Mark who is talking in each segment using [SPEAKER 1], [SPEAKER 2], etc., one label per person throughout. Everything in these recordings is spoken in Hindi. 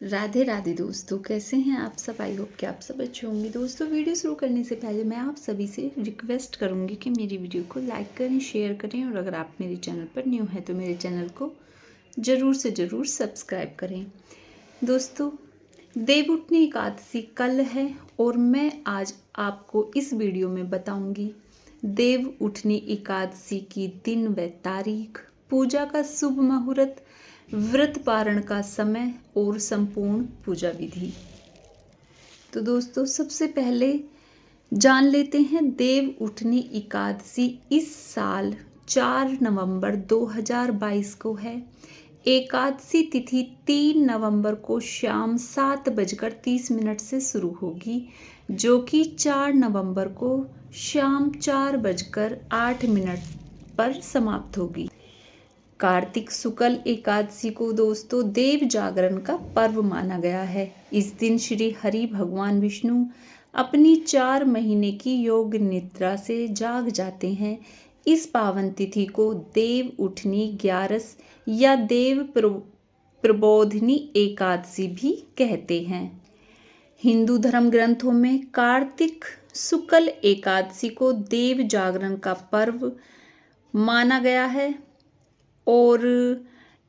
[SPEAKER 1] राधे राधे दोस्तों, कैसे हैं आप सब। आई होप कि आप सब अच्छे होंगे। दोस्तों, वीडियो शुरू करने से पहले मैं आप सभी से रिक्वेस्ट करूंगी कि मेरी वीडियो को लाइक करें, शेयर करें और अगर आप मेरे चैनल पर न्यू हैं तो मेरे चैनल को ज़रूर से ज़रूर सब्सक्राइब करें। दोस्तों, देवउठनी एकादशी कल है और मैं आज आपको इस वीडियो में बताऊंगी देव उठनी एकादशी की दिन व तारीख, पूजा का शुभ मुहूर्त, व्रत पारण का समय और संपूर्ण पूजा विधि। तो दोस्तों, सबसे पहले जान लेते हैं देव उठनी एकादशी इस साल 4 नवंबर 2022 को है। एकादशी तिथि 3 नवंबर को शाम 7:30 से शुरू होगी, जो कि 4 नवंबर को शाम 4:08 पर समाप्त होगी। कार्तिक शुक्ल एकादशी को दोस्तों देव जागरण का पर्व माना गया है। इस दिन श्री हरि भगवान विष्णु अपनी 4 महीने की योग निद्रा से जाग जाते हैं। इस पावन तिथि को देव उठनी 11 या देव प्रबोधिनी एकादशी भी कहते हैं। हिंदू धर्म ग्रंथों में कार्तिक शुक्ल एकादशी को देव जागरण का पर्व माना गया है और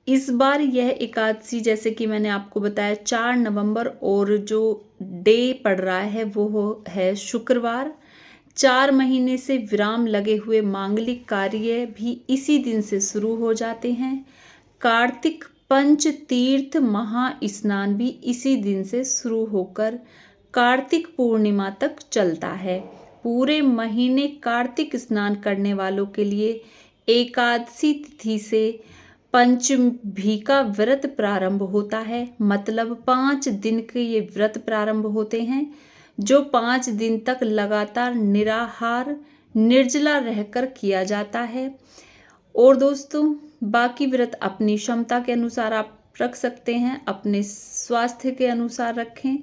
[SPEAKER 1] इस बार यह एकादशी, जैसे कि मैंने आपको बताया, 4 नवंबर और जो डे पड़ रहा है वो है शुक्रवार। 4 महीने से विराम लगे हुए मांगलिक कार्य भी इसी दिन से शुरू हो जाते हैं। कार्तिक पंच तीर्थ महा स्नान भी इसी दिन से शुरू होकर कार्तिक पूर्णिमा तक चलता है। पूरे महीने कार्तिक स्नान करने वालों के लिए एकादशी तिथि से पंचमी का व्रत प्रारंभ होता है। मतलब 5 दिन के ये व्रत प्रारंभ होते हैं, जो 5 दिन तक लगातार निराहार निर्जला रहकर किया जाता है। और दोस्तों, बाकी व्रत अपनी क्षमता के अनुसार आप रख सकते हैं, अपने स्वास्थ्य के अनुसार रखें।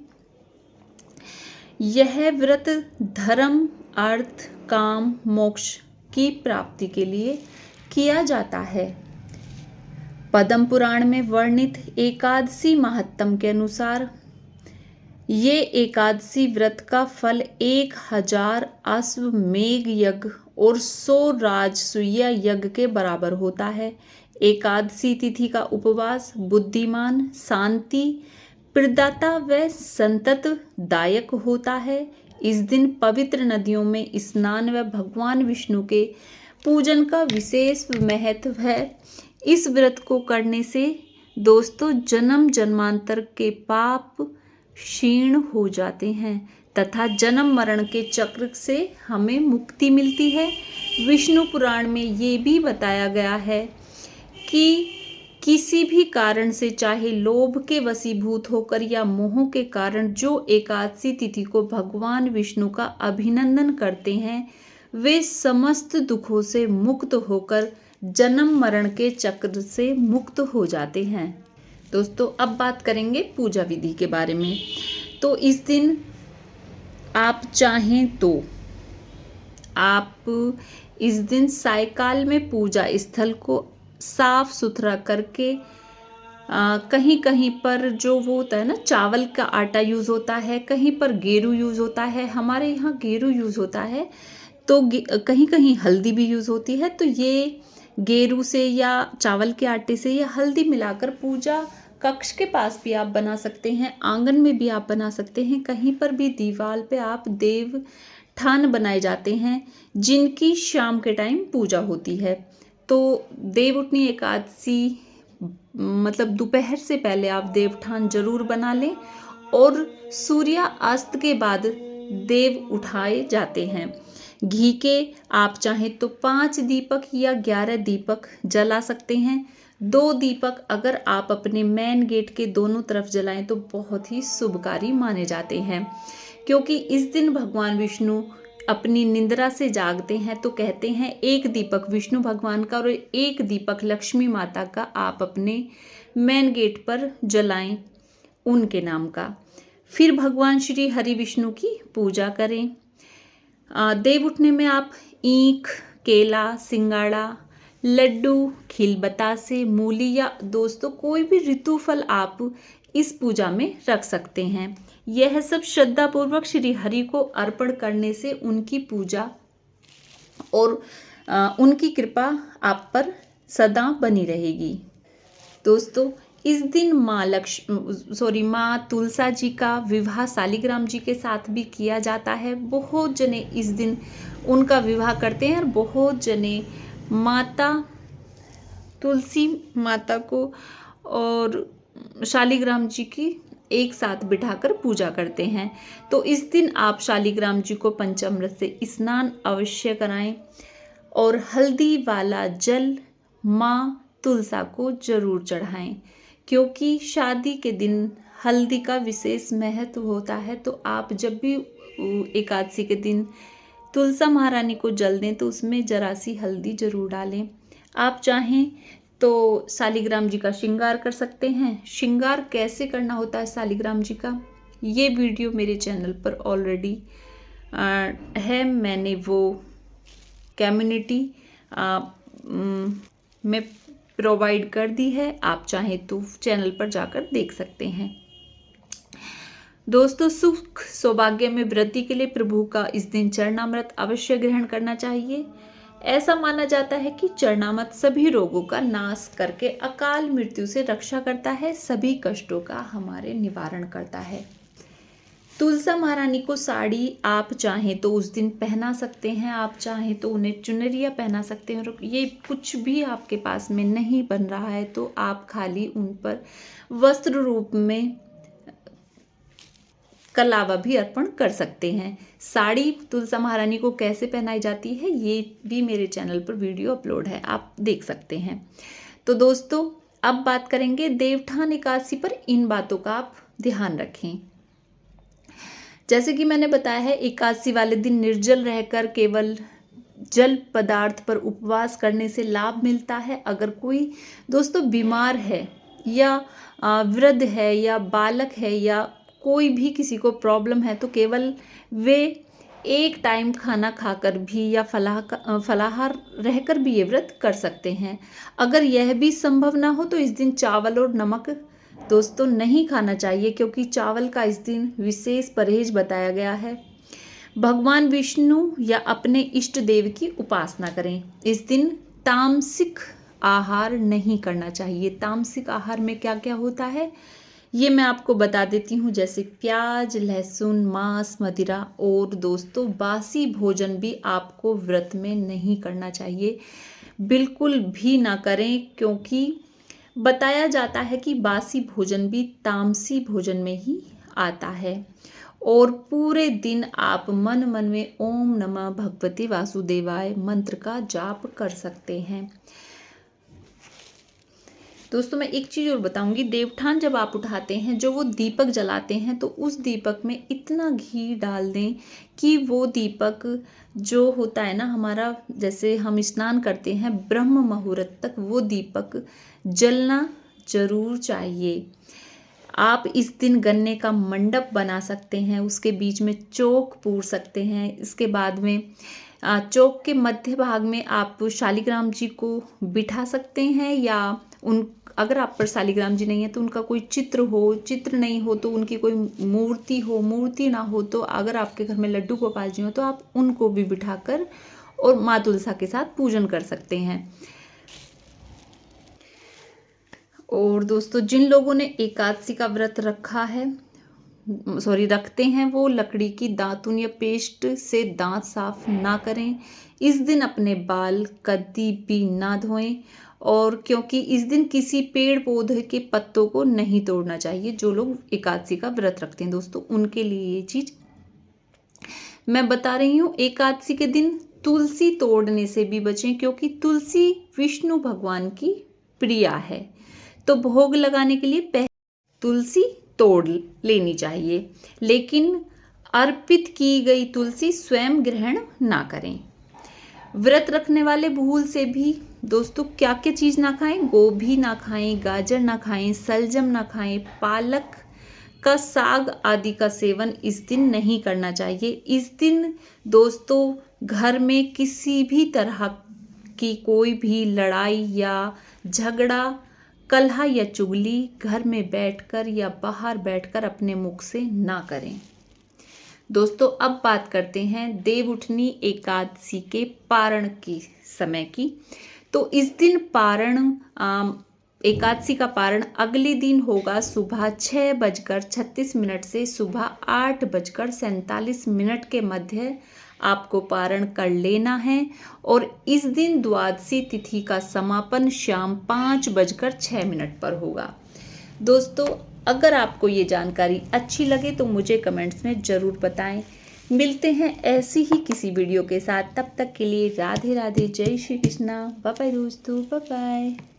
[SPEAKER 1] यह व्रत धर्म, अर्थ, काम, मोक्ष की प्राप्ति के लिए किया जाता है। पद्म पुराण में वर्णित एकादशी महात्म के अनुसार ये एकादशी व्रत का फल 1000 अश्वमेघ यज्ञ और 100 राजसूय यज्ञ के बराबर होता है। एकादशी तिथि का उपवास बुद्धिमान, शांति प्रदाता व संतत दायक होता है। इस दिन पवित्र नदियों में स्नान व भगवान विष्णु के पूजन का विशेष महत्व है। इस व्रत को करने से दोस्तों जन्म जन्मांतर के पाप क्षीण हो जाते हैं तथा जन्म मरण के चक्र से हमें मुक्ति मिलती है। विष्णु पुराण में ये भी बताया गया है कि किसी भी कारण से, चाहे लोभ के वशीभूत होकर या मोह के कारण, जो एकादशी तिथि को भगवान विष्णु का अभिनंदन करते हैं, वे समस्त दुखों से मुक्त होकर जन्म मरण के चक्र से मुक्त हो जाते हैं। दोस्तों, अब बात करेंगे पूजा विधि के बारे में। तो इस दिन आप चाहें तो आप इस दिन सायकाल में पूजा स्थल को साफ सुथरा करके कहीं कहीं पर जो वो होता है ना, चावल का आटा यूज़ होता है, कहीं पर गेरू यूज़ होता है। हमारे यहाँ गेरू यूज़ होता है, तो कहीं कहीं हल्दी भी यूज़ होती है। तो ये गेरू से या चावल के आटे से या हल्दी मिलाकर पूजा कक्ष के पास भी आप बना सकते हैं, आंगन में भी आप बना सकते हैं, कहीं पर भी दीवार पे आप देव ठान बनाए जाते हैं जिनकी शाम के टाइम पूजा होती है। तो देवउठनी एकादशी मतलब दोपहर से पहले आप देवठान जरूर बना लें और सूर्यास्त के बाद देव उठाए जाते हैं। घी के आप चाहें तो 5 दीपक या 11 दीपक जला सकते हैं। 2 दीपक अगर आप अपने मेन गेट के दोनों तरफ जलाएं तो बहुत ही शुभकारी माने जाते हैं, क्योंकि इस दिन भगवान विष्णु अपनी निंद्रा से जागते हैं। तो कहते हैं 1 दीपक विष्णु भगवान का और 1 दीपक लक्ष्मी माता का आप अपने मेन गेट पर जलाएं उनके नाम का। फिर भगवान श्री हरि विष्णु की पूजा करें। देव उठने में आप ईख, केला, सिंगाड़ा, लड्डू, खील बतासे, मूली या दोस्तों कोई भी ऋतु फल आप इस पूजा में रख सकते हैं। यह सब श्रद्धापूर्वक श्री हरि को अर्पण करने से उनकी पूजा और उनकी कृपा आप पर सदा बनी रहेगी। दोस्तों, इस दिन माँ तुलसा जी का विवाह शालिग्राम जी के साथ भी किया जाता है। बहुत जने इस दिन उनका विवाह करते हैं और बहुत जने माता तुलसी माता को और शालिग्राम जी की एक साथ बिठाकर पूजा करते हैं। तो इस दिन आप शालिग्राम जी को पंचामृत से स्नान अवश्य कराएं और हल्दी वाला जल माँ तुलसा को जरूर चढ़ाएं, क्योंकि शादी के दिन हल्दी का विशेष महत्व होता है। तो आप जब भी एकादशी के दिन तुलसा महारानी को जल दें तो उसमें जरा सी हल्दी जरूर डालें। आप चाहें तो शालिग्राम जी का श्रृंगार कर सकते हैं। श्रृंगार कैसे करना होता है शालिग्राम जी का, ये वीडियो मेरे चैनल पर ऑलरेडी है। मैंने वो कम्युनिटी में प्रोवाइड कर दी है, आप चाहें तो चैनल पर जाकर देख सकते हैं। दोस्तों, सुख सौभाग्य में वृद्धि के लिए प्रभु का इस दिन चरणामृत अवश्य ग्रहण करना चाहिए। ऐसा माना जाता है कि चरणामृत सभी रोगों का नाश करके अकाल मृत्यु से रक्षा करता है, सभी कष्टों का हमारे निवारण करता है। तुलसा महारानी को साड़ी आप चाहें तो उस दिन पहना सकते हैं, आप चाहें तो उन्हें चुनरिया पहना सकते हैं। और ये कुछ भी आपके पास में नहीं बन रहा है तो आप खाली उन पर वस्त्र रूप में कलावा भी अर्पण कर सकते हैं। साड़ी तुलसा महारानी को कैसे पहनाई जाती है ये भी मेरे चैनल पर वीडियो अपलोड है, आप देख सकते हैं। तो दोस्तों, अब बात करेंगे देवठान एकादशी पर। इन बातों का आप ध्यान रखें। जैसे कि मैंने बताया है, एकादशी वाले दिन निर्जल रहकर केवल जल पदार्थ पर उपवास करने से लाभ मिलता है। अगर कोई दोस्तों बीमार है या वृद्ध है या बालक है या कोई भी किसी को प्रॉब्लम है तो केवल वे एक टाइम खाना खाकर भी या फलाहार रहकर भी ये व्रत कर सकते हैं। अगर यह भी संभव ना हो तो इस दिन चावल और नमक दोस्तों नहीं खाना चाहिए, क्योंकि चावल का इस दिन विशेष परहेज बताया गया है। भगवान विष्णु या अपने इष्ट देव की उपासना करें। इस दिन तामसिक आहार नहीं करना चाहिए। तामसिक आहार में क्या क्या होता है ये मैं आपको बता देती हूँ, जैसे प्याज, लहसुन, मांस, मदिरा और दोस्तों बासी भोजन भी आपको व्रत में नहीं करना चाहिए, बिल्कुल भी ना करें, क्योंकि बताया जाता है कि बासी भोजन भी तामसी भोजन में ही आता है। और पूरे दिन आप मन मन में ओम नमः भगवते वासुदेवाय मंत्र का जाप कर सकते हैं। दोस्तों, मैं एक चीज़ और बताऊंगी। देवठान जब आप उठाते हैं, जो वो दीपक जलाते हैं, तो उस दीपक में इतना घी डाल दें कि वो दीपक जो होता है ना हमारा, जैसे हम स्नान करते हैं ब्रह्म मुहूर्त तक वो दीपक जलना जरूर चाहिए। आप इस दिन गन्ने का मंडप बना सकते हैं, उसके बीच में चौक पूर सकते हैं। इसके बाद में चौक के मध्य भाग में आप शालिग्राम जी को बिठा सकते हैं, या अगर आप पर शालिग्राम जी नहीं है तो उनका कोई चित्र हो, चित्र नहीं हो तो उनकी कोई मूर्ति हो, मूर्ति ना हो तो अगर आपके घर में लड्डू गोपाल जी हो तो आप उनको भी बिठाकर और माँ तुलसा के साथ पूजन कर सकते हैं। और दोस्तों, जिन लोगों ने एकादशी का व्रत रखते हैं, वो लकड़ी की दातुन या पेस्ट से दांत साफ ना करें। इस दिन अपने बाल कभी भी ना धोएं, और क्योंकि इस दिन किसी पेड़ पौधे के पत्तों को नहीं तोड़ना चाहिए। जो लोग एकादशी का व्रत रखते हैं दोस्तों, उनके लिए ये चीज मैं बता रही हूँ। एकादशी के दिन तुलसी तोड़ने से भी बचें, क्योंकि तुलसी विष्णु भगवान की प्रिया है। तो भोग लगाने के लिए पहले तुलसी तोड़ लेनी चाहिए, लेकिन अर्पित की गई तुलसी स्वयं ग्रहण ना करें। व्रत रखने वाले भूल से भी दोस्तों क्या क्या चीज़ ना खाएं। गोभी ना खाएं, गाजर ना खाएं, सलजम ना खाएं, पालक का साग आदि का सेवन इस दिन नहीं करना चाहिए। इस दिन दोस्तों घर में किसी भी तरह की कोई भी लड़ाई या झगड़ा कलह या चुगली घर में बैठकर या बाहर बैठकर अपने मुख से ना करें। दोस्तों अब बात करते हैं देवउठनी एकादशी के पारण की समय की। तो इस दिन पारण एकादशी का पारण अगले दिन होगा सुबह 6:36 से सुबह 8:47 के मध्य आपको पारण कर लेना है। और इस दिन द्वादशी तिथि का समापन शाम 5:06 पर होगा। दोस्तों अगर आपको ये जानकारी अच्छी लगे तो मुझे कमेंट्स में ज़रूर बताएं। मिलते हैं ऐसी ही किसी वीडियो के साथ, तब तक के लिए राधे राधे, जय श्री कृष्णा, बाय बाय दोस्तों, बाय बाय।